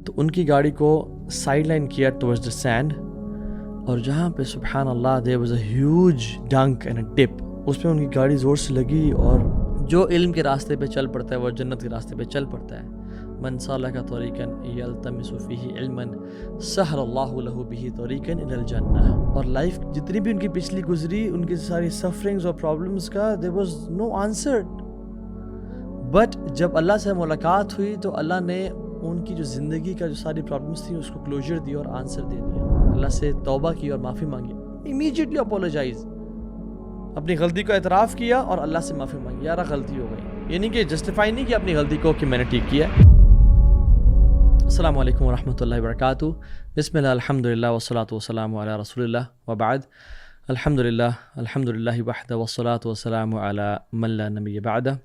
تو ان کی گاڑی کو سائڈ لائن کیا ٹورڈز دا سینڈ، اور جہاں پہ سبحان اللہ there was a huge dunk and a tip, اس پہ ان کی گاڑی زور سے لگی، اور جو علم کے راستے پہ چل پڑتا ہے وہ جنت کے راستے پہ چل پڑتا ہے۔ من سلک طریقا یلتمس فیہ علما سہل اللہ لہ بہ طریقا الی الجنہ۔ اور لائف جتنی بھی ان کی پچھلی گزری، ان کی ساری سفرنگز اور پرابلمس کا there was no answer, but جب اللہ سے ملاقات ہوئی تو اللہ نے ان کی جو زندگی کا جو ساری پرابلمس تھیں اس کو کلوجر دیا اور آنسر دے دیا۔ اللہ سے توبہ کی اور معافی مانگی، امیجیٹلی اپولوجائز، اپنی غلطی کو اعتراف کیا اور اللہ سے معافی مانگی، یار غلطی ہو گئی، یعنی کہ جسٹیفائی نہیں کیا اپنی غلطی کو کہ میں نے ٹھیک کیا۔ السلام علیکم ورحمۃ اللہ وبرکاتہ۔ بسم اللہ الحمد للہ والصلاۃ والسلام علی رسول اللہ وبعد۔ الحمد للہ وحدہ والصلاۃ والسلام علی من لا نبی بعدہ۔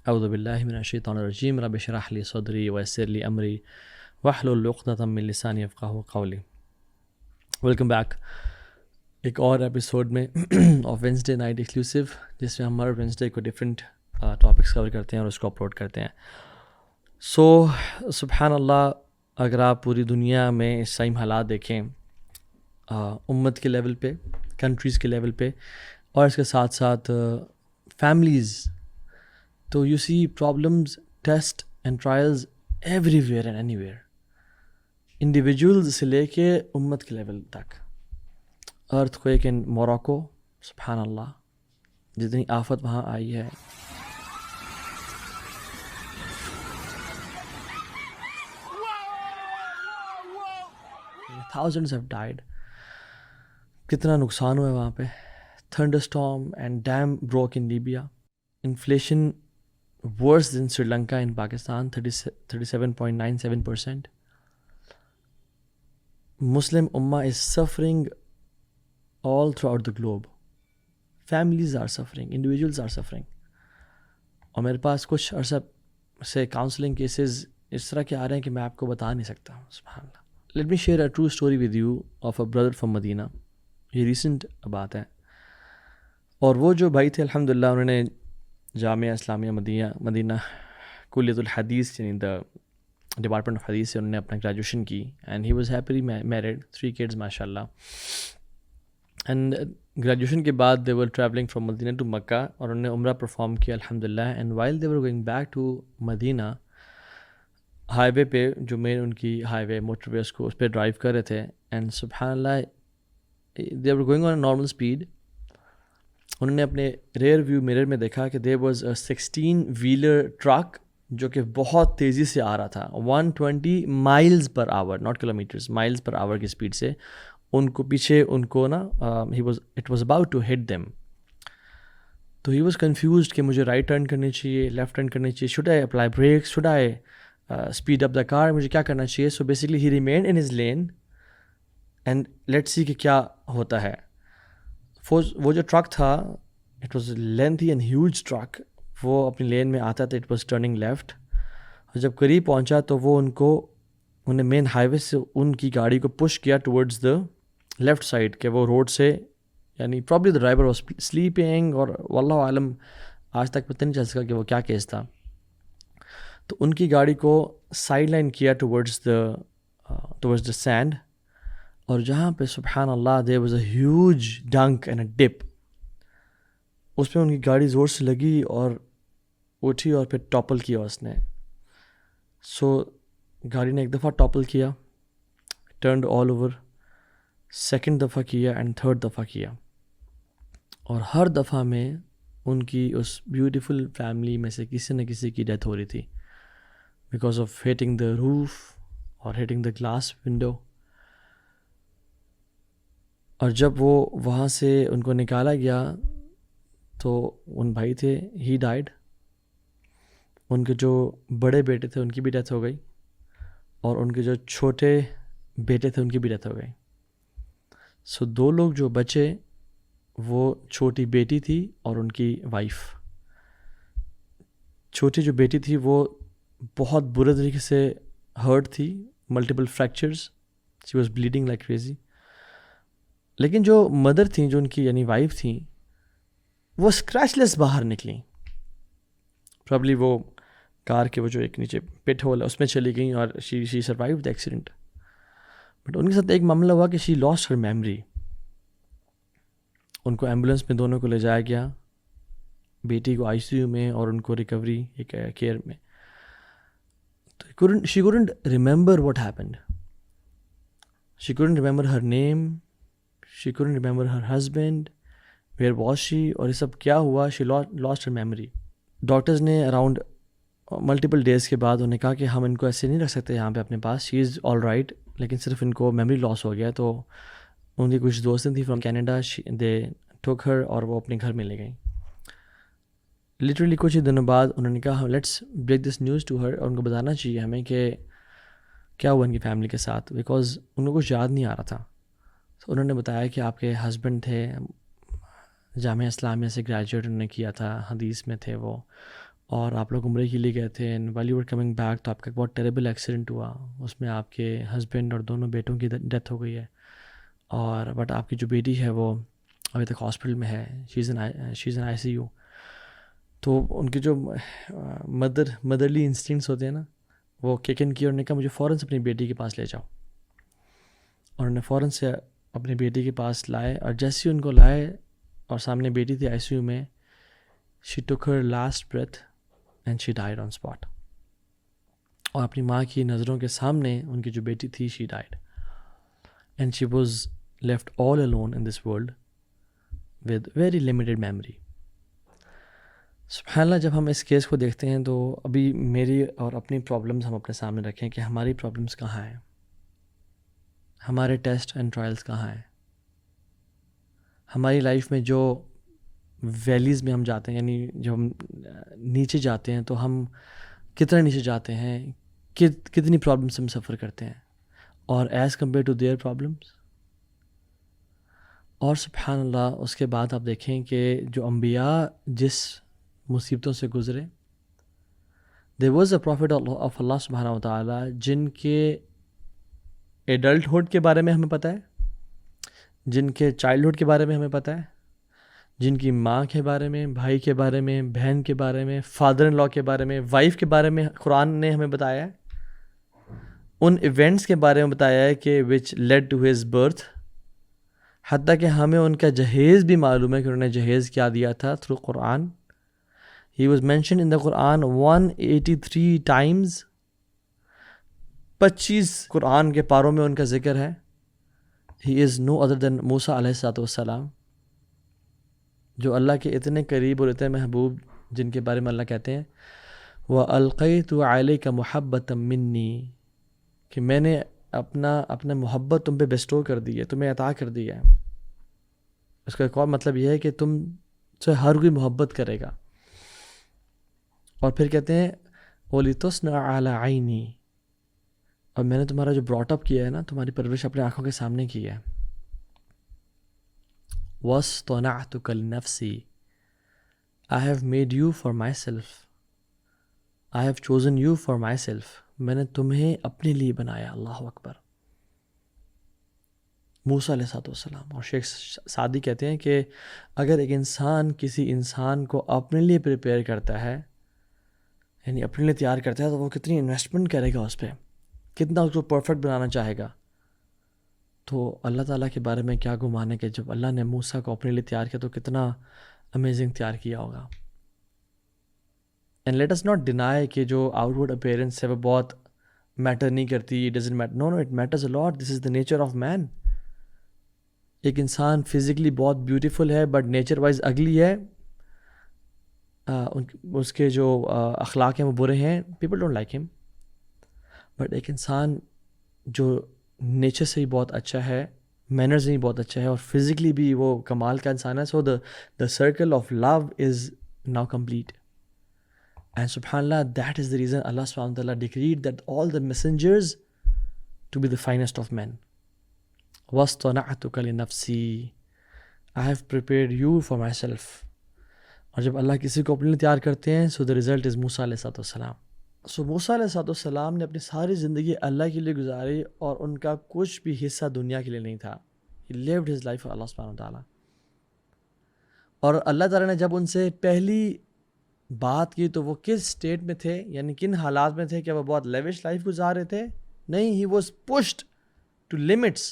اعوذ باللہ من الشیطان الرجیم، رب اشرح لی صدری ویسر لی امری واحلل عقدۃ من لسانی یفقہوا قولی۔ ویلکم بیک ایک اور ایپیسوڈ میں آف وینسڈے نائٹ ایکسکلوسیو، جس میں ہم ہر وینسڈے کو ڈفرینٹ ٹاپکس کور کرتے ہیں اور اس کو اپلوڈ کرتے ہیں۔ سو سبحان اللہ، اگر آپ پوری دنیا میں اس ٹائم حالات دیکھیں، امت کے لیول پہ، کنٹریز کے لیول پہ، اور اس کے ساتھ ساتھ فیملیز، تو you see problems, test and trials everywhere and anywhere, individuals سے لے کے امت کے لیول تک۔ ارتھ کویک ان موراکو، سبحان اللہ، جتنی آفت وہاں آئی ہے، thousands have died، کتنا نقصان ہوا ہے وہاں پہ۔ Thunderstorm and dam broke in Libya, inflation versus then Sri Lanka in Pakistan 37.97%۔ Muslim امہ is suffering all throughout the globe، families are suffering، individuals are suffering۔ اور میرے پاس کچھ عرصہ سے کاؤنسلنگ کیسز اس طرح کے آ رہے ہیں کہ میں آپ کو بتا نہیں سکتا۔ سبحان اللہ۔ Let me share a true story with you of a brother from Medina. یہ ریسنٹ بات ہے، اور وہ جو بھائی تھے الحمدللہ، انہوں نے جامعہ اسلامیہ مدینہ کلیۃ الحدیث، یعنی دا ڈپارٹمنٹ آف حدیث سے انہوں نے اپنا گریجویشن کی، and he was happily married, 3 kids ماشاء اللہ۔ اینڈ گریجویشن کے بعد they were travelling from Medina to Mecca, اور انہوں نے عمرہ پرفارم کیا الحمدللہ۔ And while they were going back to Medina, highway پہ، جو مین ان کی ہائی وے موٹر وے اس پہ ڈرائیو کر رہے تھے، اینڈ سبحان اللہ they were going on a normal speed. انہوں نے اپنے ریئر ویو میرر میں دیکھا کہ there was a 16 wheeler truck جو کہ بہت تیزی سے آ رہا تھا، 120 miles per hour، not kilometres, miles per hour کی اسپیڈ سے ان کو پیچھے، ان کو نا it was about to hit them. تو ہی واز کنفیوزڈ کہ مجھے رائٹ ٹرن کرنی چاہیے، لیفٹ ٹرن کرنی چاہیے، should I apply brakes, should I speed up the car, مجھے کیا کرنا چاہیے۔ So basically he remained in his lane and let see کہ کیا ہوتا ہے۔ وہ جو ٹرک تھا، it was lengthy and huge truck, وہ اپنی لین میں آتا تھا، اٹ واز ٹرننگ لیفٹ، اور جب قریب پہنچا تو وہ انہیں مین ہائی وے سے ان کی گاڑی کو پش کیا ٹورڈز دا لیفٹ سائڈ، کہ وہ روڈ سے، یعنی probably the driver was sleeping, اور واللہ عالم آج تک پتہ نہیں چل سکا کہ وہ کیا کیس تھا۔ تو ان کی گاڑی کو سائڈ لائن کیا ٹورڈز دا سینڈ، اور جہاں پہ سبحان اللہ there was a huge dunk and a dip, اس پہ ان کی گاڑی زور سے لگی اور اٹھی اور پھر ٹاپل کیا اس نے۔ سو گاڑی نے ایک دفعہ ٹاپل کیا، ٹرنڈ آل اوور، سیکنڈ دفعہ کیا، اینڈ تھرڈ دفعہ کیا، اور ہر دفعہ میں ان کی اس بیوٹیفل فیملی میں سے کسی نہ کسی کی ڈیتھ ہو رہی تھی، بیکاز آف ہٹنگ دا روف اور ہٹنگ دا گلاس ونڈو۔ اور جب وہ وہاں سے ان کو نکالا گیا تو ان بھائی تھے، ہی ڈائڈ، ان کے جو بڑے بیٹے تھے ان کی بھی ڈیتھ ہو گئی، اور ان کے جو چھوٹے بیٹے تھے ان کی بھی ڈیتھ ہو گئی۔ سو 2 لوگ جو بچے، وہ چھوٹی بیٹی تھی اور ان کی وائف۔ چھوٹی جو بیٹی تھی وہ بہت برے طریقے سے ہرٹ تھی، multiple fractures, she was bleeding like crazy. لیکن جو مدر تھیں، جو ان کی یعنی وائف تھیں، وہ اسکریچ لیس باہر نکلیں۔ پرابلی وہ کار کے وہ جو ایک نیچے پٹ ہول ہے اس میں چلی گئیں اور she survive the accident. But ان کے ساتھ ایک معاملہ ہوا کہ شی لاسٹ ہر میمری. ان کو ایمبولینس میں دونوں کو لے جایا گیا, بیٹی کو ICU میں اور ان کو ریکوری کیئر میں. تو شی couldn't remember what happened. She couldn't remember her name. She couldn't remember her husband. Where was she? اور یہ سب کیا ہوا؟ She lost her memory. Doctors نے اراؤنڈ ملٹیپل ڈیز کے بعد انہوں نے کہا کہ ہم ان کو ایسے نہیں رکھ سکتے یہاں پہ اپنے پاس. شی از آل رائٹ, لیکن صرف ان کو میموری لاس ہو گیا. تو ان کی کچھ دوستیں تھیں فرام کینیڈا, دے ٹوک ہر, اور وہ اپنے گھر میں لے گئیں. لٹرلی کچھ ہی دنوں بعد انہوں نے کہا let's break this news to her, اور ان کو بتانا چاہیے ہمیں کہ کیا ہوا ان کی فیملی کے ساتھ, بیکاز ان کو کچھ یاد نہیں آ رہا تھا. تو انہوں نے بتایا کہ آپ کے ہسبینڈ تھے, جامعہ اسلامیہ سے گریجویٹ انہوں نے کیا تھا, حدیث میں تھے وہ, اور آپ لوگ عمرے کے لیے گئے تھے, and well you were coming back تو آپ کا ایک بہت ٹیریبل ایکسیڈنٹ ہوا, اس میں آپ کے ہسبینڈ اور دونوں بیٹوں کی ڈیتھ ہو گئی ہے. اور بٹ آپ کی جو بیٹی ہے وہ ابھی تک ہاسپٹل میں ہے, شی از ان ICU. تو ان کی جو مدرلی انسٹنکٹس ہوتے ہیں نا, وہ کک ان کی, اور نے کہا مجھے فوراً سے اپنی بیٹی کے پاس لے جاؤ. اور انہوں نے فوراً سے اپنی بیٹی کے پاس لائے, اور جیسے ہی ان کو لائے اور سامنے بیٹی تھی ICU میں, she took her last breath and she died on spot. اور اپنی ماں کی نظروں کے سامنے ان کی جو بیٹی تھی, she died, and she was left all alone in this world with very limited memory. سبحان اللہ, جب ہم اس کیس کو دیکھتے ہیں تو ابھی میری اور اپنی پرابلمس ہم اپنے سامنے رکھیں کہ ہماری پرابلمس کہاں ہیں, ہمارے ٹیسٹ اینڈ ٹرائلس کہاں ہیں, ہماری لائف میں جو ویلیز میں ہم جاتے ہیں, یعنی جو ہم نیچے جاتے ہیں تو ہم کتنا نیچے جاتے ہیں, کتنی پرابلمس ہم سفر کرتے ہیں, اور as compare to their problems. اور سبحان اللہ اس کے بعد آپ دیکھیں کہ جو انبیاء جس مصیبتوں سے گزرے, there was a prophet of اللہ سبحانہ و تعالیٰ جن کے ایڈلٹہڈ کے بارے میں ہمیں پتہ ہے, جن کے چائلڈہڈ کے بارے میں ہمیں پتہ ہے, جن کی ماں کے بارے میں, بھائی کے بارے میں, بہن کے بارے میں, فادر ان لا کے بارے میں, وائف کے بارے میں قرآن نے ہمیں بتایا ہے. ان ایونٹس کے بارے میں بتایا ہے کہ which led to his birth, حتیٰ کہ ہمیں ان کا جہیز بھی معلوم ہے کہ انہوں نے جہیز کیا دیا تھا through Quran. He was mentioned in the Quran 183 times. 25 قرآن کے پاروں میں ان کا ذکر ہے. He is no other than موسیٰ علیہ السلام, جو اللہ کے اتنے قریب اور اتنے محبوب, جن کے بارے میں اللہ کہتے ہیں وَأَلْقَيْتُ عَلَيْكَ مُحَبَّةً مِّنِّي, کہ میں نے اپنا محبت تم پہ بیسٹو کر دی ہے, تمہیں عطا کر دی ہے. اس کا ایک اور مطلب یہ ہے کہ تم سے ہر کوئی محبت کرے گا. اور پھر کہتے ہیں وَلِتُصْنَعَ عَلَىٰ عَيْنِي, اور میں نے تمہارا جو براٹ اپ کیا ہے نا, تمہاری پرورش اپنے آنکھوں کے سامنے کی ہے. وَاصْطَنَعْتُكَ لِنَفْسِي, I have made you for myself. I have chosen you for myself. میں نے تمہیں اپنے لیے بنایا. اللہ اکبر. موسیٰ علیہ السلام. اور شیخ سعدی کہتے ہیں کہ اگر ایک انسان کسی انسان کو اپنے لیے پریپیئر کرتا ہے, یعنی اپنے لیے تیار کرتا ہے, تو وہ کتنی انویسٹمنٹ کرے گا اس پہ, کتنا اس کو پرفیکٹ بنانا چاہے گا. تو اللہ تعالیٰ کے بارے میں کیا گمان ہے کہ جب اللہ نے موسیٰ کو اپنے لیے تیار کیا تو کتنا امیزنگ تیار کیا ہوگا. And let us not deny کہ جو آؤٹ ورڈ اپیئرنس ہے وہ بہت میٹر نہیں کرتی, it doesn't matter. No, it matters a lot. This is the nature of man. ایک انسان فزیکلی بہت بیوٹیفل ہے بٹ نیچر وائز اگلی ہے, اس کے جو اخلاق ہیں وہ برے ہیں, پیپل ڈونٹ لائک ہم. بٹ ایک انسان جو نیچر سے ہی بہت اچھا ہے, مینرز میں ہی بہت اچھا ہے, اور فزیکلی بھی وہ کمال کا انسان ہے, so the circle of love is now complete. And سبحان اللہ, دیٹ از دا ریزن اللہ سبحانہ و تعالیٰ decreed that all the messengers to be the finest of man. وَاصْطَنَعْتُكَ لِنَفْسِي, I have prepared you for myself. اور جب اللہ کسی کو اپنے لیے تیار کرتے ہیں, سو دا ریزلٹ از موسیٰ علیہ السلام. سو موسیٰ علیہ السلام نے اپنی ساری زندگی اللہ کے لیے گزاری, اور ان کا کچھ بھی حصہ دنیا کے لیے نہیں تھا. He lived his life for اللہ سبحانہ وتعالیٰ. اور اللہ تعالیٰ نے جب ان سے پہلی بات کی تو وہ کس اسٹیٹ میں تھے، یعنی کن حالات میں تھے، کہ وہ بہت لیوش لائف گزار رہے تھے؟ نہیں، he was pushed to limits.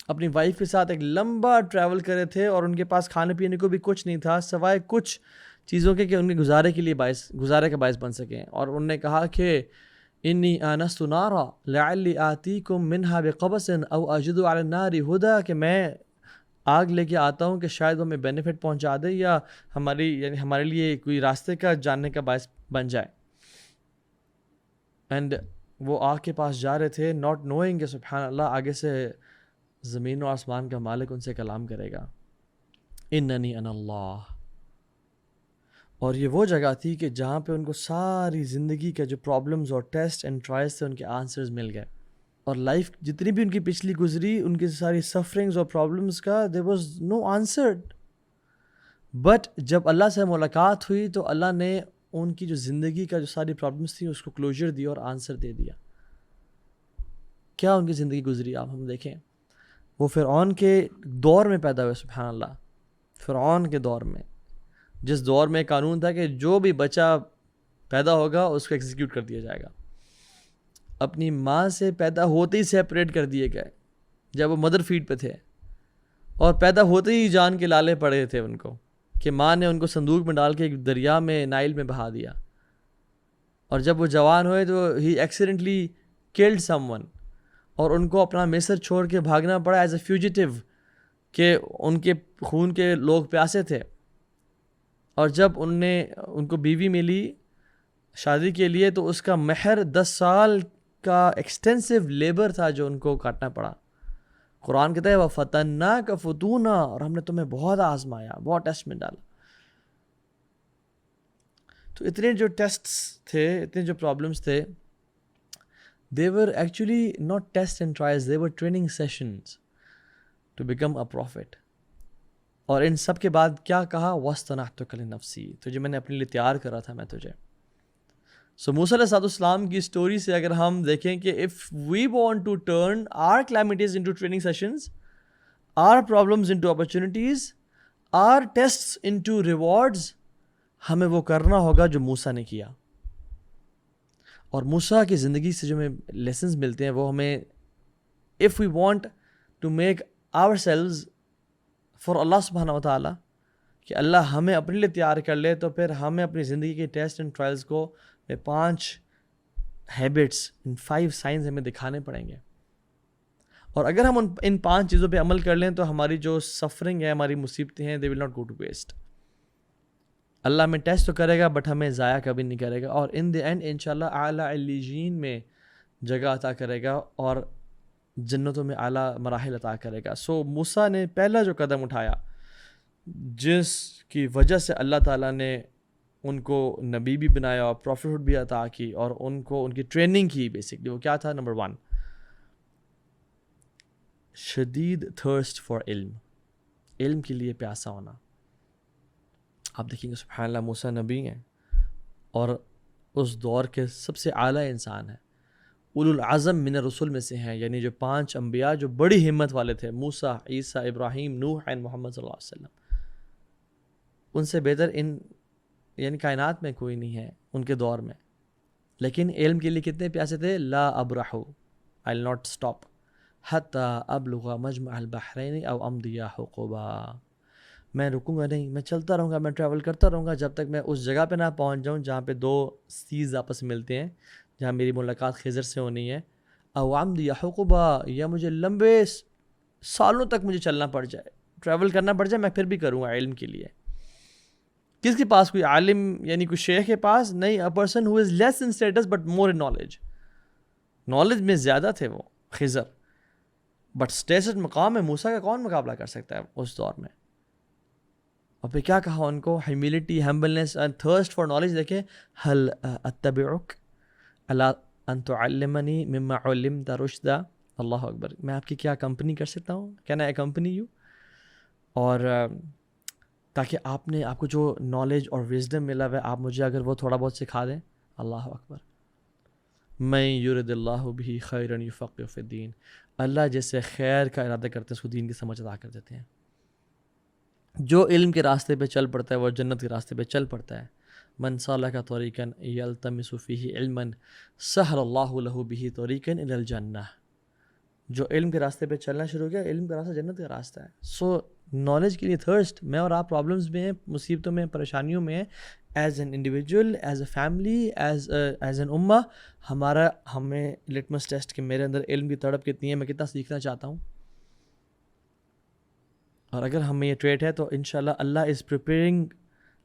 اپنی وائف کے ساتھ ایک لمبا ٹریول کرے تھے اور ان کے پاس کھانے پینے کو بھی کچھ نہیں تھا سوائے کچھ چیزوں کے کہ ان کے گزارے کا باعث بن سکیں. اور انہوں نے کہا کہ انی آنست نارا لعلی آتیکم منہا بقبس او اجد علی النار ہدا، کہ میں آگ لے کے آتا ہوں کہ شاید وہ ہمیں بینیفٹ پہنچا دے یا ہمارے لیے کوئی راستے کا جاننے کا باعث بن جائے. اینڈ وہ آگ کے پاس جا رہے تھے ناٹ نوئنگ کہ سبحان اللہ آگے سے زمین و آسمان کا مالک ان سے کلام کرے گا، اننی انا اللہ. اور یہ وہ جگہ تھی کہ جہاں پہ ان کو ساری زندگی کا جو پرابلمز اور ٹیسٹ اینڈ ٹرائلز تھے ان کے آنسرز مل گئے. اور لائف جتنی بھی ان کی پچھلی گزری، ان کی ساری سفرنگز اور پرابلمز کا there was no answer. But جب اللہ سے ملاقات ہوئی تو اللہ نے ان کی جو زندگی کا جو ساری پرابلمز تھیں اس کو کلوجر دیا اور آنسر دے دیا. کیا ان کی زندگی گزری آپ ہم دیکھیں. وہ فرعون کے دور میں پیدا ہوئے، سبحان اللہ، فرعون کے دور میں، جس دور میں قانون تھا کہ جو بھی بچہ پیدا ہوگا اس کو ایگزیکیوٹ کر دیا جائے گا. اپنی ماں سے پیدا ہوتے ہی سیپریٹ کر دیے گئے جب وہ مدر فیڈ پہ تھے، اور پیدا ہوتے ہی جان کے لالے پڑے تھے ان کو کہ ماں نے ان کو صندوق میں ڈال کے ایک دریا میں نائل میں بہا دیا. اور جب وہ جوان ہوئے تو ہی ایکسیڈنٹلی کلڈ سم ون، اور ان کو اپنا مصر چھوڑ کے بھاگنا پڑا ایز اے فیوجیٹیو کہ ان کے خون کے لوگ پیاسے تھے. اور جب ان کو بیوی ملی شادی کے لیے تو اس کا مہر 10 سال کا ایکسٹینسو لیبر تھا جو ان کو کاٹنا پڑا. قرآن کہتا ہے وَفَتَنَّاكَ فُتُونًا، اور ہم نے تمہیں بہت آزمایا، بہت ٹیسٹ میں ڈالا. تو اتنے جو ٹیسٹس تھے، اتنے جو پرابلمس تھے، they were actually not tests and trials, they were training sessions to become a prophet. اور ان سب کے بعد کیا کہا وَاسْتَنَعْتُكَ لِنَفْسِي، تجھے میں نے اپنے لیے تیار کرا تھا میں تجھے. سو موسیٰ علیہ السلام کی اسٹوری سے اگر ہم دیکھیں کہ if we want to turn our calamities into training sessions, our problems into opportunities, our tests into rewards, ہمیں وہ کرنا ہوگا جو موسیٰ نے کیا. اور موسیٰ کی زندگی سے جو ہمیں لیسنز ملتے ہیں وہ ہمیں if we want to make ourselves for اللہ سبحانہ و تعالیٰ، کہ اللہ ہمیں اپنے لیے تیار کر لے، تو پھر ہمیں اپنی زندگی کے ٹیسٹ اینڈ ٹرائلز کو 5 ہیبٹس، ان 5 سائنز ہمیں دکھانے پڑیں گے. اور اگر ہم ان 5 چیزوں پہ عمل کر لیں تو ہماری جو سفرنگ ہے، ہماری مصیبتیں ہیں، they will not go to waste. اللہ ہمیں ٹیسٹ تو کرے گا بٹ ہمیں ضائع کبھی نہیں کرے گا، اور ان دی اینڈ انشاءاللہ اعلیٰ علیین میں جگہ عطا کرے گا اور جنتوں میں اعلیٰ مراحل عطا کرے گا. سو موسیٰ نے پہلا جو قدم اٹھایا جس کی وجہ سے اللہ تعالیٰ نے ان کو نبی بھی بنایا اور پروفیٹ بھی عطا کی اور ان کو ان کی ٹریننگ کی، بیسکلی وہ کیا تھا؟ نمبر 1 شدید تھرسٹ فار علم، علم کے لیے پیاسا ہونا. آپ دیکھیں گے سبحان اللہ موسیٰ نبی ہیں اور اس دور کے سب سے اعلیٰ انسان ہیں، اولو العزم من الرسل میں سے ہیں، یعنی جو 5 انبیاء جو بڑی ہمت والے تھے، موسیٰ، عیسیٰ، ابراہیم، نوح اور محمد صلی اللہ علیہ وسلم. ان سے بہتر یعنی کائنات میں کوئی نہیں ہے ان کے دور میں. لیکن علم کے لیے کتنے پیاسے تھے؟ لا ابرح I will not stop حتی ابلغ مجمع البحرین او امضی حقبا، میں رکوں گا نہیں، میں چلتا رہوں گا، میں ٹریول کرتا رہوں گا جب تک میں اس جگہ پہ نہ پہنچ جاؤں جہاں پہ 2 سیز آپس میں ملتے ہیں، جہاں میری ملاقات خضر سے ہونی ہے. او امضی حقبا، یا مجھے لمبے سالوں تک مجھے چلنا پڑ جائے، ٹریول کرنا پڑ جائے، میں پھر بھی کروں گا علم کے لیے. کس کے پاس؟ کوئی عالم یعنی کوئی شیخ کے پاس نہیں، a person who is less in status but more in knowledge. Knowledge میں زیادہ تھے وہ خضر، بٹ اسٹیٹس مقام میں موسیٰ کا کون مقابلہ کر سکتا ہے اس دور میں. اور پھر کیا کہا ان کو؟ Humility, humbleness and thirst for knowledge. دیکھیں هل اتبعک الا ان تعلمنی مما علمت رشدا، اللہ اکبر، میں آپ کی کیا کمپنی کر سکتا ہوں؟ Can I accompany you? اور تاکہ آپ کو جو نالج اور وزڈم ملا ہے آپ مجھے اگر وہ تھوڑا بہت سکھا دیں. اللہ اکبر. من یرد اللہ بہ خیرا یفقہ فی الدین، اللہ جیسے خیر کا ارادہ کرتے ہیں اس کو دین کی سمجھ عطا کر دیتے ہیں. جو علم کے راستے پہ چل پڑتا ہے وہ جنت کے راستے پہ چل پڑتا ہے. من سلک طریقا یلتمس فیہ علما سہل اللہ لہ بہ طریقا الی الجنہ. جو علم کے راستے پہ چلنا شروع کیا، علم کا راستہ جنت کا راستہ ہے. سو نالج کے لیے تھرسٹ. میں اور آپ پرابلمس میں ہیں، مصیبتوں میں، پریشانیوں میں ہیں. As an individual, as a family, as an امہ، ہمیں لٹمس ٹیسٹ کہ میرے اندر علم کی تڑپ کتنی ہے، میں کتنا سیکھنا چاہتا ہوں. اور اگر ہمیں یہ ٹریٹ ہے تو انشاءاللہ اللہ از پریپیئرنگ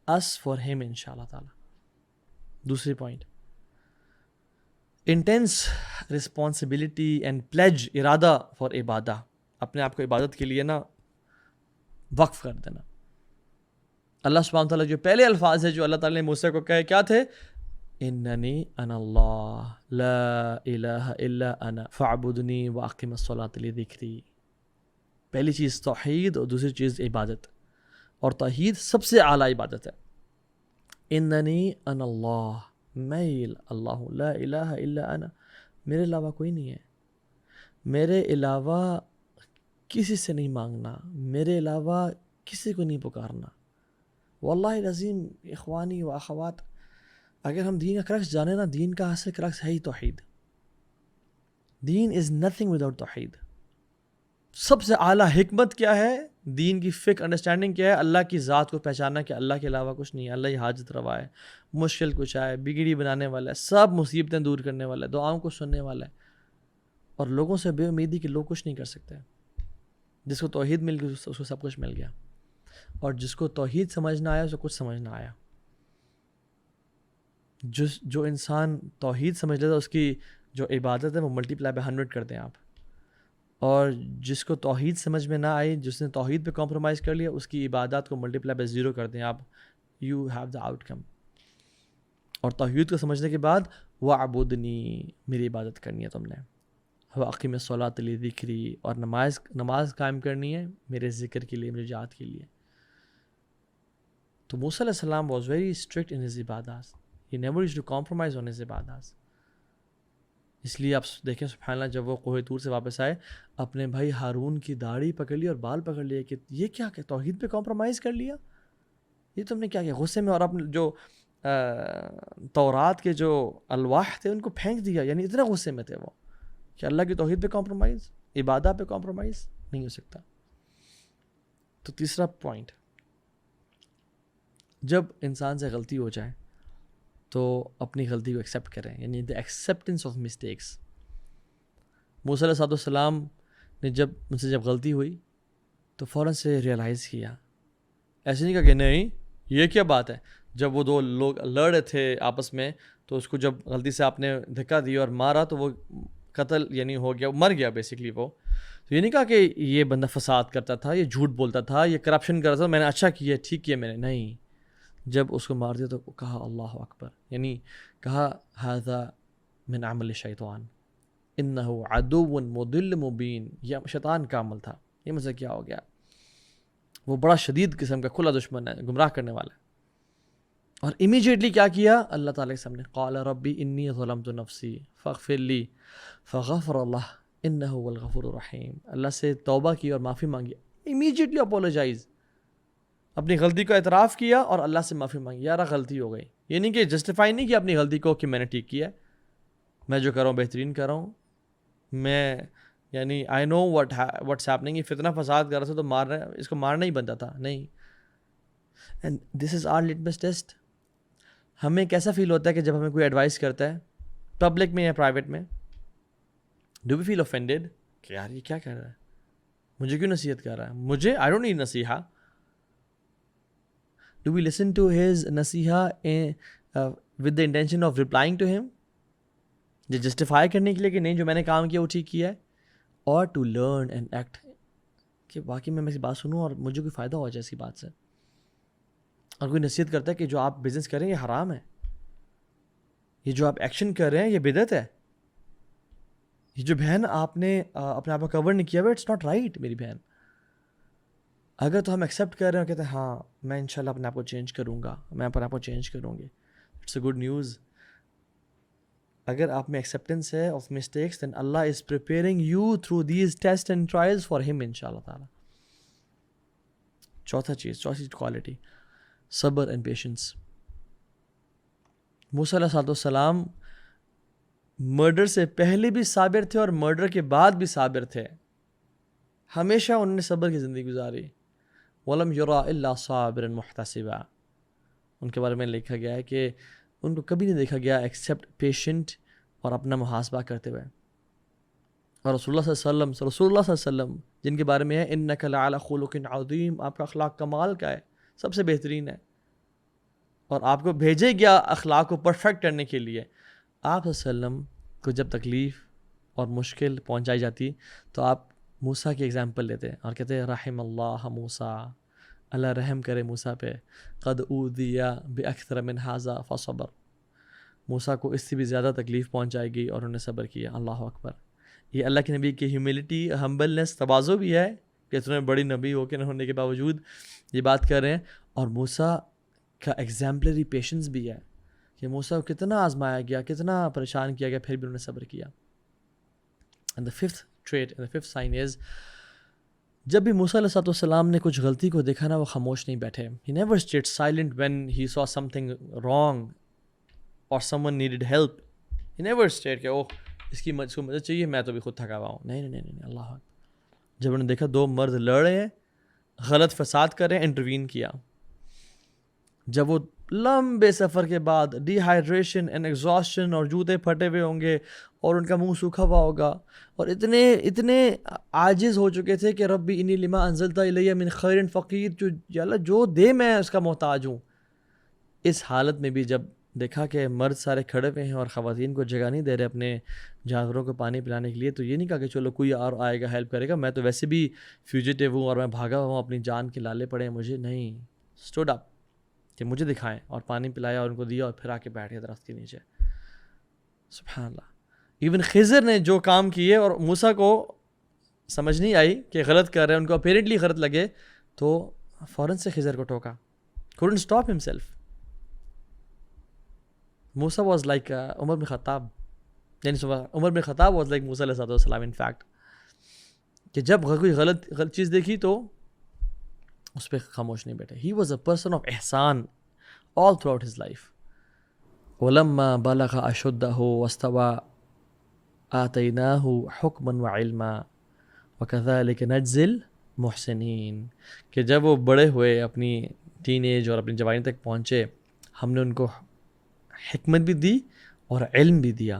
اس فار ہم انشاءاللہ تعالی. دوسری point, intense responsibility and pledge, ارادہ فار عبادہ. اپنے آپ کو عبادت کے لیے نا وقف کر دینا. اللہ سبحانہ تعالیٰ جو پہلے الفاظ ہے جو اللہ تعالیٰ نے موسیٰ کو کہے کیا تھے؟ اننی انا اللہ لا الہ الا انا فاعبدنی واقم الصلاۃ لذکری. پہلی چیز توحید اور دوسری چیز عبادت، اور توحید سب سے اعلیٰ عبادت ہے. اننی انا اللہ، میں اللہ، لا الہ الا انا، میرے علاوہ کوئی نہیں ہے. میرے علاوہ کسی سے نہیں مانگنا، میرے علاوہ کسی کو نہیں پکارنا. واللہ العظیم اخوانی و اخوات، اگر ہم دین کا کرکس جانے نا، دین کا اصل کرکس ہے ہی توحید. دین از نتھنگ وداؤٹ توحید. سب سے اعلیٰ حکمت کیا ہے؟ دین کی فکر، انڈرسٹینڈنگ کیا ہے؟ اللہ کی ذات کو پہچاننا کہ اللہ کے علاوہ کچھ نہیں ہے. اللہ ہی حاجت روا ہے، مشکل کچھ ہے، بگڑی بنانے والا ہے، سب مصیبتیں دور کرنے والا ہے، دعاؤں کو سننے والا ہے. اور لوگوں سے بے امیدی کہ لوگ کچھ نہیں کر سکتے. جس کو توحید مل گئی اس کو سب کچھ مل گیا. اور جس کو توحید سمجھنا آیا اس کو کچھ سمجھنا آیا. جو انسان توحید سمجھ لیتا اس کی جو عبادت ہے وہ ملٹی پلائی بائی 100 کر دیں آپ. اور جس کو توحید سمجھ میں نہ آئی، جس نے توحید پہ کمپرومائز کر لیا، اس کی عبادات کو ملٹی پلائی بائی 0 کر دیں آپ. یو ہیو دا آؤٹ کم. اور توحید کو سمجھنے کے بعد وَاعْبُدْنِی، میری عبادت کرنی ہے تم نے. وَأَقِمِ الصَّلَاةَ لِذِکْرِی، اور نماز قائم کرنی ہے میرے ذکر کے لیے، میری یاد کے لیے. تو موسیٰ علیہ السلام was very strict in his عبادات. He never used to compromise on his عبادات. اس لیے آپ دیکھیں سبحان اللہ، جب وہ کوہ طور سے واپس آئے، اپنے بھائی ہارون کی داڑھی پکڑ لی اور بال پکڑ لیے کہ یہ کیا کہ توحید پہ کمپرومائز کر لیا، یہ تم نے کیا کیا؟ غصے میں. اور اپنے جو تورات کے جو الواح تھے ان کو پھینک دیا. یعنی اتنے غصے میں تھے وہ کہ اللہ کی توحید پہ کمپرومائز، عبادت پہ کمپرومائز نہیں ہو سکتا. تو تیسرا پوائنٹ، جب انسان سے غلطی ہو جائے تو اپنی غلطی کو ایکسیپٹ کریں، یعنی دا ایکسیپٹنس آف مسٹیکس. موسیٰ علیہ السلام نے ان سے جب غلطی ہوئی تو فوراً سے ریئلائز کیا. ایسے نہیں کہا کہ نہیں یہ کیا بات ہے. جب وہ دو لوگ لڑ رہے تھے آپس میں تو اس کو جب غلطی سے آپ نے دھکا دیا اور مارا تو وہ قتل یعنی ہو گیا، مر گیا بیسکلی وہ. تو یہ نہیں کہا کہ یہ بندہ فساد کرتا تھا، یہ جھوٹ بولتا تھا، یہ کرپشن کرتا تھا، میں نے اچھا کیا، ٹھیک کیا میں نے. نہیں، جب اس کو مار دیا تو کہا اللہ اکبر، یعنی کہا ھذا من عمل الشیطان انہ عدو مضل مبین. یہ شیطان کا عمل تھا، یہ مجھ سے کیا ہو گیا. وہ بڑا شدید قسم کا کھلا دشمن ہے، گمراہ کرنے والا ہے. اور امیجیٹلی کیا کیا اللہ تعالیٰ کے سامنے؟ قال ربی انی ظلمت نفسی فاغفر لی فغفر اللہ انہ هو الغفور الرحیم. اللہ سے توبہ کی اور معافی مانگی، امیجیٹلی اپولوجائز، اپنی غلطی کو اعتراف کیا اور اللہ سے معافی مانگی. یار غلطی ہو گئی، یہ نہیں کہ جسٹیفائی نہیں کیا اپنی غلطی کو کہ میں نے ٹھیک کیا ہے، میں جو کر رہا ہوں بہترین کر رہا ہوں، میں یعنی آئی نو واٹس ہیپننگ. یہ فتنہ فساد کر رہا تھا تو اس کو مارنا ہی بنتا تھا. نہیں. And this is our litmus test. ہمیں کیسا فیل ہوتا ہے کہ جب ہمیں کوئی ایڈوائس کرتا ہے پبلک میں یا پرائیویٹ میں؟ ڈو وی فیل اوفینڈیڈ کہ یار یہ کیا کہہ رہا ہے، مجھے کیوں نصیحت کر رہا ہے؟ مجھے آئی ڈونٹ نیڈ نصیحہ. Do we listen to his نصیحہ with the intention of replying to him؟ جو جسٹیفائی کرنے کے لیے کہ نہیں جو میں نے کام کیا وہ ٹھیک کیا ہے، اور ٹو لرن اینڈ ایکٹ کہ واقعی میں اس بات سنوں اور مجھے کوئی فائدہ ہو جائے اس کی بات سے. اور کوئی نصیحت کرتا ہے کہ جو آپ بزنس کر رہے ہیں یہ حرام ہے، یہ جو آپ ایکشن کر رہے ہیں یہ بدعت ہے، یہ جو بہن آپ نے اپنے آپ کو کور نہیں کیا ہوا اٹس ناٹ رائٹ میری بہن. اگر تو ہم ایکسیپٹ کر رہے ہیں، کہتے ہیں ہاں میں انشاءاللہ اپنے آپ کو چینج کروں گا، میں اپنے آپ کو چینج کروں گی، اٹس اے گڈ نیوز. اگر آپ میں ایکسیپٹنس ہے of mistakes then Allah is preparing you through these test and trials for ہم انشاءاللہ تعالیٰ. چوتھی کوالٹی، صبر اینڈ پیشنس. موسیٰ علیہ السلام مرڈر سے پہلے بھی صابر تھے اور مرڈر کے بعد بھی صابر تھے. ہمیشہ انہوں نے صبر کی زندگی گزاری. وَلَمْ يُرَى إِلَّا صَابِرًا مُحْتَسِبًا. ان کے بارے میں لکھا گیا ہے کہ ان کو کبھی نہیں دیکھا گیا ایکسیپٹ پیشنٹ اور اپنا محاسبہ کرتے ہوئے. اور رسول اللہ صلی اللہ علیہ وسلم جن کے بارے میں ہے اِنَّكَ لَعَلَىٰ خُلُقٍ عَظِيمٍ، آپ کا اخلاق کمال کا ہے، سب سے بہترین ہے، اور آپ کو بھیجے گیا اخلاق کو پرفیکٹ کرنے کے لیے. آپ صلی اللہ علیہ وسلم کو جب تکلیف اور مشکل پہنچائی جاتی تو آپ موسیٰ کی ایگزامپل لیتے اور کہتے رحم اللہ موسیٰ، اللہ رحم کرے موسیٰ پہ، قد اوذی باکثر من ھذا فصبر. موسیٰ کو اس سے بھی زیادہ تکلیف پہنچائی گئی اور انہوں نے صبر کیا. اللہ اکبر. یہ اللہ کے نبی کی ہیوملٹی، ہمبلنس، تواضع بھی ہے کہ اتنے بڑی نبی ہو کے ہونے کے باوجود یہ بات کر رہے ہیں. اور موسیٰ کا ایگزامپلری پیشنس بھی ہے کہ موسیٰ کو کتنا آزمایا گیا، کتنا پریشان کیا گیا، پھر بھی انہوں نے صبر کیا. And the fifth trait and the fifth sign is جب بھی موسیٰ علیہ السلام نے کچھ غلطی کو دیکھا نا، وہ خاموش نہیں بیٹھے. He never stayed silent when he saw something wrong or someone needed help. He never stayed کہ اوہ اس کو مدد چاہیے، میں تو بھی خود تھکا ہوا ہوں. نہیں. اللہ اکبر. جب انہوں نے دیکھا دو مرد لڑ رہے ہیں، غلط فساد کر رہے ہیں، انٹروین کیا. جب وہ لمبے سفر کے بعد ڈی ہائیڈریشن اینڈ ایگزاسشن اور جوتے پھٹے ہوئے ہوں گے اور ان کا منہ سوکھا ہوا ہوگا اور اتنے عاجز ہو چکے تھے کہ ربی انی لما انزلتا الیہ من خیر فقیر، جو دے میں اس کا محتاج ہوں. اس حالت میں بھی جب دیکھا کہ مرد سارے کھڑے ہوئے ہیں اور خواتین کو جگہ نہیں دے رہے اپنے جانوروں کو پانی پلانے کے لیے، تو یہ نہیں کہا کہ چلو کوئی اور آئے گا ہیلپ کرے گا، میں تو ویسے بھی فیوجیٹیو ہوں اور میں بھاگا ہوا ہوں، اپنی جان کے لالے پڑے ہیں مجھے. نہیں، اسٹوڈ اپ کہ مجھے دکھائیں، اور پانی پلایا اور ان کو دیا اور پھر آ کے بیٹھ گئے درخت کے نیچے. سبحان اللہ. ایون خضر نے جو کام کیے اور موسیٰ کو سمجھ نہیں آئی کہ غلط کر رہے ہیں، ان کو اپیرنٹلی غلط لگے تو فوراً سے خضر کو ٹوکا. couldn't stop himself. Musa was like عمر بن خطاب، یعنی عمر بن خطاب was like موسیٰ علیہ السلام in fact، کہ جب کوئی غلط چیز دیکھی تو اس پہ خاموش نہیں بیٹھے. He was a person of Ehsan all throughout his life. وَلَمَّا بَلَغَ أَشُدَّهُ وَاسْتَوَى آتَيْنَاهُ حُكْمًا وَعِلْمًا وَكَذَلِكَ نَجْزِي الْمُحْسِنِينَ. کہ جب وہ بڑے ہوئے، اپنی ٹین ایج اور اپنی جوانی تک پہنچے، ہم نے ان کو حکمت بھی دی اور علم بھی دیا.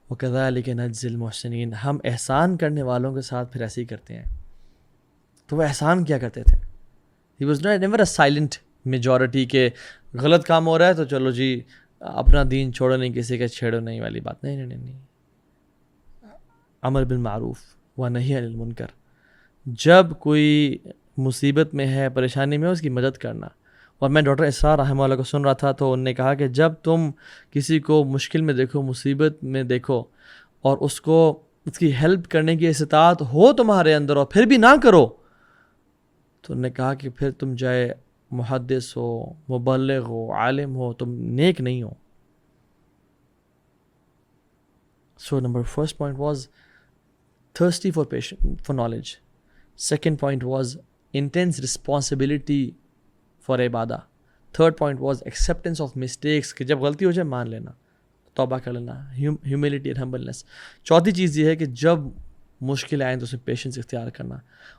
وَكَذَلِكَ نَجْزِي الْمُحْسِنِينَ. ہم احسان کرنے والوں کے ساتھ پھر ایسے ہی کرتے ہیں. تو وہ احسان کیا کرتے تھے. He was never a silent majority کہ غلط کام ہو رہا ہے تو چلو جی اپنا دین چھوڑو نہیں، کسی کا چھیڑو نہیں والی بات. نہیں. امر بالمعروف و نہی عن المنکر. جب کوئی مصیبت میں ہے، پریشانی میں، اس کی مدد کرنا. اور میں ڈاکٹر اسرار رحمہ اللہ کو سن رہا تھا تو انہوں نے کہا کہ جب تم کسی کو مشکل میں دیکھو، مصیبت میں دیکھو، اور اس کی ہیلپ کرنے کی استطاعت ہو تمہارے اندر اور پھر بھی نہ کرو، تو انہوں نے کہا کہ پھر تم چاہے محدث ہو، مبلغ ہو، عالم ہو، تم نیک نہیں ہو. So number first point was thirsty for knowledge. Second point was intense responsibility for Ubadah. Third point was acceptance of mistakes کہ جب غلطی ہو جائے مان لینا، توبہ کر لینا، humility and humbleness. چوتھی چیز یہ ہے کہ جب مشکل آئیں تو اس میں پیشنس اختیار کرنا.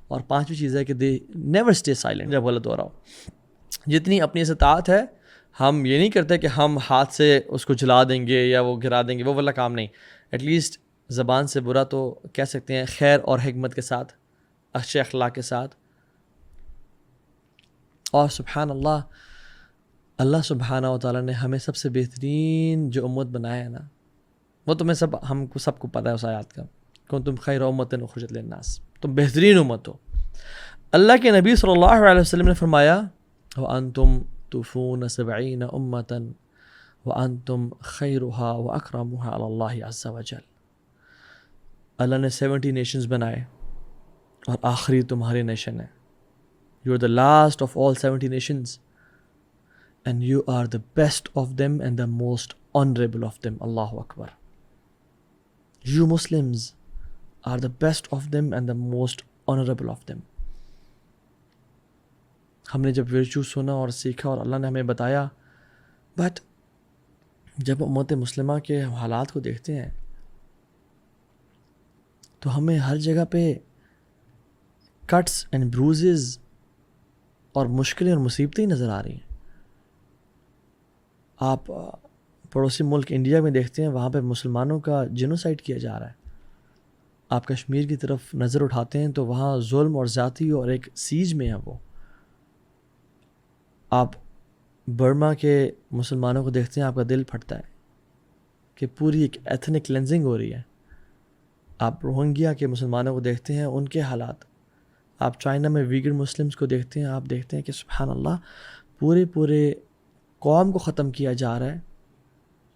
اور پانچویں چیز ہے کہ they never stay silent جب غلط ہو رہا ہو. جتنی اپنی استطاعت ہے، ہم یہ نہیں کرتے کہ ہم ہاتھ سے اس کو جلا دیں گے یا وہ گرا دیں گے، وہ والا کام نہیں. ایٹ لیسٹ زبان سے برا تو کہہ سکتے ہیں، خیر اور حکمت کے ساتھ، اچھے اخلاق کے ساتھ. اور سبحان اللہ، اللہ سبحانہ و تعالیٰ نے ہمیں سب سے بہترین جو امت بنایا ہے نا، وہ تمہیں ہم کو سب کو پتہ ہے اس آیات کا، کنتم خیر امۃ اخرجت للناس، تم بہترین امت ہو. اللہ کے نبی صلی اللہ علیہ وسلم نے فرمایا وَأَنْتُمْ تُوفُونَ 70 أُمَّةً وَأَنْتُمْ خَيْرُهَا وَأَكْرَمُهَا عَلَى اللَّهِ عَزَّ وَجَلَّ. اللہ نے 70 نیشنز بنائے اور آخری تمہاری نیشن ہے. You are the last of all 70 nations and you are the best of them and the most honorable of them. Allahu Akbar. You Muslims are the best of them and the most honorable of them. ہم نے جب virtue سنا اور سیکھا اور اللہ نے ہمیں بتایا، بٹ جب امت مسلمہ کے حالات کو دیکھتے ہیں تو ہمیں ہر جگہ پہ کٹس اینڈ بروزز اور مشکلیں اور مصیبتیں نظر آ رہی ہیں. آپ پڑوسی ملک انڈیا میں دیکھتے ہیں، وہاں پہ مسلمانوں کا جینوسائڈ کیا جا رہا ہے. آپ کشمیر کی طرف نظر اٹھاتے ہیں تو وہاں ظلم اور ذاتی اور ایک سیج میں ہے وہ. آپ برما کے مسلمانوں کو دیکھتے ہیں، آپ کا دل پھٹتا ہے کہ پوری ایک ایتھنک کلینزنگ ہو رہی ہے. آپ روہنگیا کے مسلمانوں کو دیکھتے ہیں، ان کے حالات. آپ چائنا میں ویگن مسلمز کو دیکھتے ہیں، آپ دیکھتے ہیں کہ سبحان اللہ پورے قوم کو ختم کیا جا رہا ہے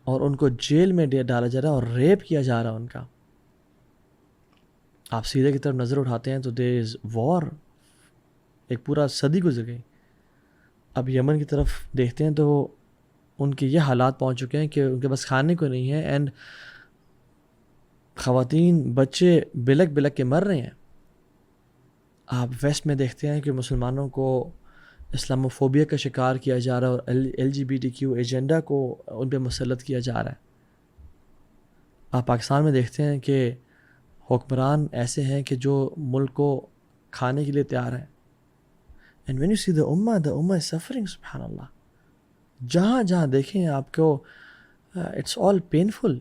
اور ان کو جیل میں ڈالا جا رہا ہے اور ریپ کیا جا رہا ہے ان کا. آپ سیریا کی طرف نظر اٹھاتے ہیں تو دیر از وار، ایک پورا صدی گزر گئی. اب یمن کی طرف دیکھتے ہیں تو ان کے یہ حالات پہنچ چکے ہیں کہ ان کے پاس کھانے کو نہیں ہے، اینڈ خواتین بچے بلک کے مر رہے ہیں. آپ ویسٹ میں دیکھتے ہیں کہ مسلمانوں کو اسلاموفوبیا کا شکار کیا جا رہا ہے اور LGBTQ ایجنڈا کو ان پہ مسلط کیا جا رہا ہے. آپ پاکستان میں دیکھتے ہیں کہ حکمران ایسے ہیں کہ جو ملک کو کھانے کے لیے تیار ہیں. And when you see the ummah is suffering, سبحان اللہ. جہاں دیکھیں آپ کو اٹس آل پینفل.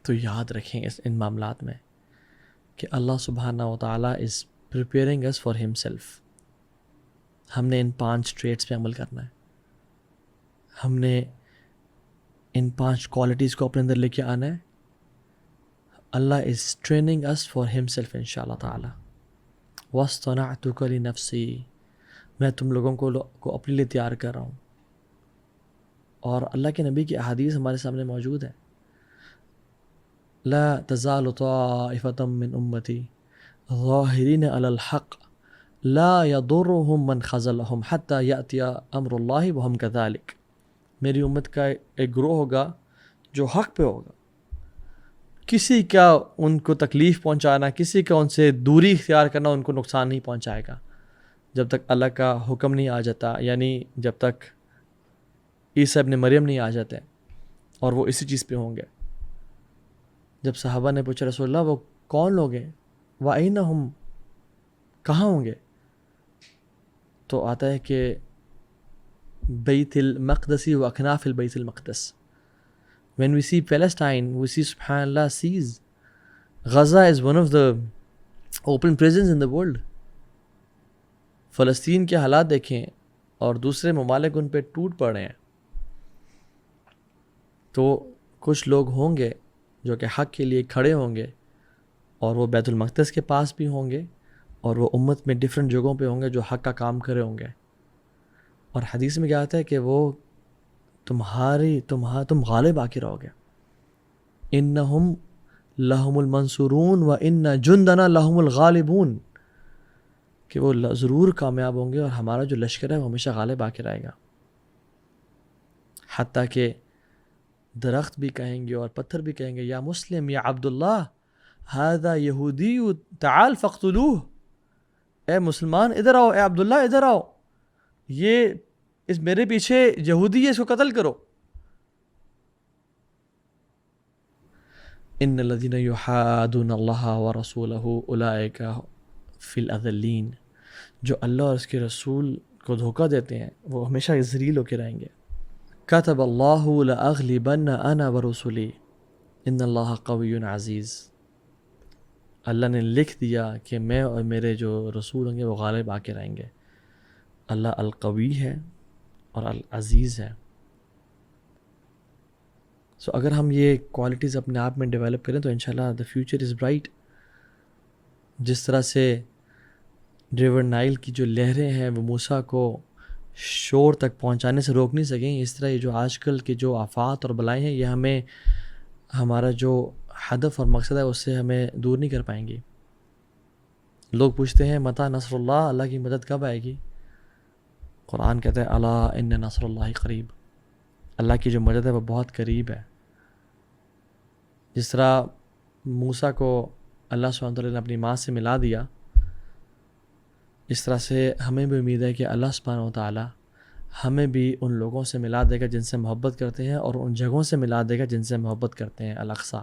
تو یاد رکھیں ان معاملات میں کہ اللہ سبحانہ و تعالیٰ is preparing us for himself. ہم نے ان 5 ٹریٹس پہ عمل کرنا ہے. ہم نے ان 5 کوالٹیز کو اپنے اندر لے کے آنا ہے. اللہ is training us for himself انشاءاللہ تعالیٰ. وَاصْطَنَعْتُكَ لِنَفْسِي، میں تم لوگوں کو اپنے لیے تیار کر رہا ہوں. اور اللہ کے نبی کی احادیث ہمارے سامنے موجود ہے. لا تزال طائفة من امتی ظاہرین علی الحق لا يضرهم من خذلهم حتى یأتی امر اللہ وهم كذلك. میری امت کا ایک گروہ ہوگا جو حق پہ ہوگا، کسی کا ان کو تکلیف پہنچانا، کسی کا ان سے دوری اختیار کرنا ان کو نقصان نہیں پہنچائے گا جب تک اللہ کا حکم نہیں آ جاتا، یعنی جب تک عیسیٰ ابن مریم نہیں آ جاتے. اور وہ اسی چیز پہ ہوں گے. جب صحابہ نے پوچھا رسول اللہ وہ کون لوگ ہیں، وَأَيْنَ هُمْ، کہاں ہوں گے؟ تو آتا ہے کہ بیت المقدس و اکناف البیت المقدس. When we see Palestine, we see subhanallah seas. Gaza is one of the open prisons in the world. فلسطین کے حالات دیکھیں اور دوسرے ممالک ان پہ ٹوٹ پڑ رہے ہیں. تو کچھ لوگ ہوں گے جو کہ حق کے لیے کھڑے ہوں گے اور وہ بیت المقدس کے پاس بھی ہوں گے اور وہ امت میں ڈیفرنٹ جگہوں پہ ہوں گے جو حق کا کام کرے ہوں گے. اور حدیث میں کیا آتا ہے کہ وہ تم غالب آ کے رہو گے. انہم لہم المنصورون و ان جندنا لہم الغالبون، کہ وہ ضرور کامیاب ہوں گے اور ہمارا جو لشکر ہے وہ ہمیشہ غالب آ کے رہے گا. حتیٰ کہ درخت بھی کہیں گے اور پتھر بھی کہیں گے یا مسلم یا عبداللہ ھذا یہودی تعال فاقتلوہ، اے مسلمان ادھر آؤ، اے عبداللہ ادھر آؤ، یہ اس میرے پیچھے یہودی ہے، اس کو قتل کرو. ان الذین یحادون اللہ ورسولہ اولئک فی الاذلین، جو اللہ اور اس کے رسول کو دھوکہ دیتے ہیں وہ ہمیشہ ذلیل ہو کے رہیں گے. کتب اللہ لأغلبن انا ورسلی ان اللہ قوی عزیز. اللہ نے لکھ دیا کہ میں اور میرے جو رسول ہوں گے وہ غالب آ کے رہیں گے. اللہ القوی ہے اور العزیز ہے. سو اگر ہم یہ کوالٹیز اپنے آپ میں ڈیولپ کریں تو انشاءاللہ the future is bright. جس طرح سے ریور نائل کی جو لہریں ہیں وہ موسیٰ کو شور تک پہنچانے سے روک نہیں سکیں، اس طرح یہ جو آج کل کے جو آفات اور بلائیں ہیں یہ ہمیں ہمارا جو ہدف اور مقصد ہے اس سے ہمیں دور نہیں کر پائیں گی. لوگ پوچھتے ہیں متی نصر اللہ، اللہ کی مدد کب آئے گی؟ قرآن کہتا ہے الا ان نصر اللہ قریب، اللہ کی جو مدد ہے وہ بہت قریب ہے. جس طرح موسیٰ کو اللہ سبحانہ وتعالیٰ نے اپنی ماں سے ملا دیا، اس طرح سے ہمیں بھی امید ہے کہ اللہ سبحانہ وتعالیٰ ہمیں بھی ان لوگوں سے ملا دے گا جن سے محبت کرتے ہیں، اور ان جگہوں سے ملا دے گا جن سے محبت کرتے ہیں. الاقصی.